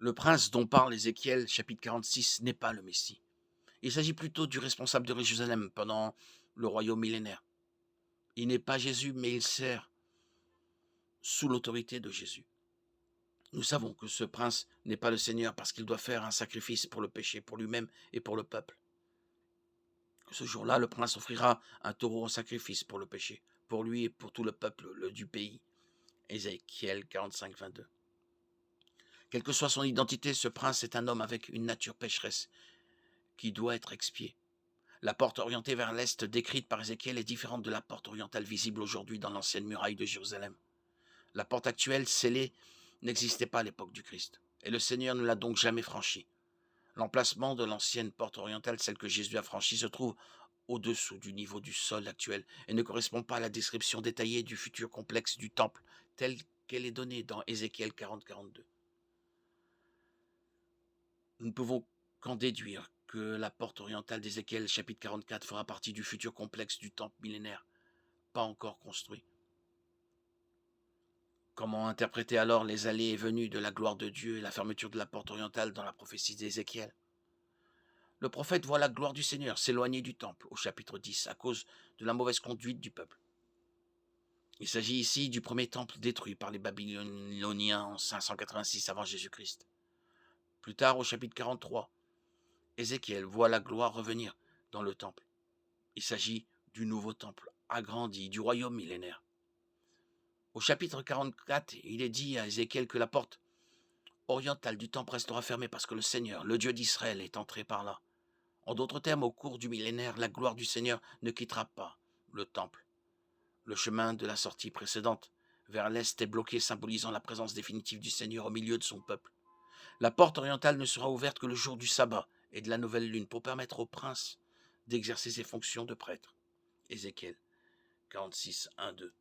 Le prince dont parle Ézéchiel, chapitre 46, n'est pas le Messie. Il s'agit plutôt du responsable de Jérusalem pendant le royaume millénaire. Il n'est pas Jésus, mais il sert sous l'autorité de Jésus. Nous savons que ce prince n'est pas le Seigneur parce qu'il doit faire un sacrifice pour le péché, pour lui-même et pour le peuple. Ce jour-là, le prince offrira un taureau en sacrifice pour le péché, pour lui et pour tout le peuple du pays. Ézéchiel 45, 22. Quelle que soit son identité, ce prince est un homme avec une nature pécheresse qui doit être expiée. La porte orientée vers l'est décrite par Ézéchiel est différente de la porte orientale visible aujourd'hui dans l'ancienne muraille de Jérusalem. La porte actuelle, scellée, n'existait pas à l'époque du Christ, et le Seigneur ne l'a donc jamais franchie. L'emplacement de l'ancienne porte orientale, celle que Jésus a franchie, se trouve au-dessous du niveau du sol actuel et ne correspond pas à la description détaillée du futur complexe du temple telle qu'elle est donnée dans Ézéchiel 40-42. Nous ne pouvons qu'en déduire que la porte orientale d'Ézéchiel chapitre 44 fera partie du futur complexe du temple millénaire, pas encore construit. Comment interpréter alors les allées et venues de la gloire de Dieu et la fermeture de la porte orientale dans la prophétie d'Ézéchiel? Le prophète voit la gloire du Seigneur s'éloigner du temple au chapitre 10 à cause de la mauvaise conduite du peuple. Il s'agit ici du premier temple détruit par les Babyloniens en 586 avant Jésus-Christ. Plus tard, au chapitre 43, Ézéchiel voit la gloire revenir dans le temple. Il s'agit du nouveau temple agrandi, du royaume millénaire. Au chapitre 44, il est dit à Ézéchiel que la porte orientale du temple restera fermée parce que le Seigneur, le Dieu d'Israël, est entré par là. En d'autres termes, au cours du millénaire, la gloire du Seigneur ne quittera pas le temple. Le chemin de la sortie précédente vers l'est est bloqué, symbolisant la présence définitive du Seigneur au milieu de son peuple. La porte orientale ne sera ouverte que le jour du sabbat et de la nouvelle lune pour permettre au prince d'exercer ses fonctions de prêtre. Ézéchiel 46, 1, 2.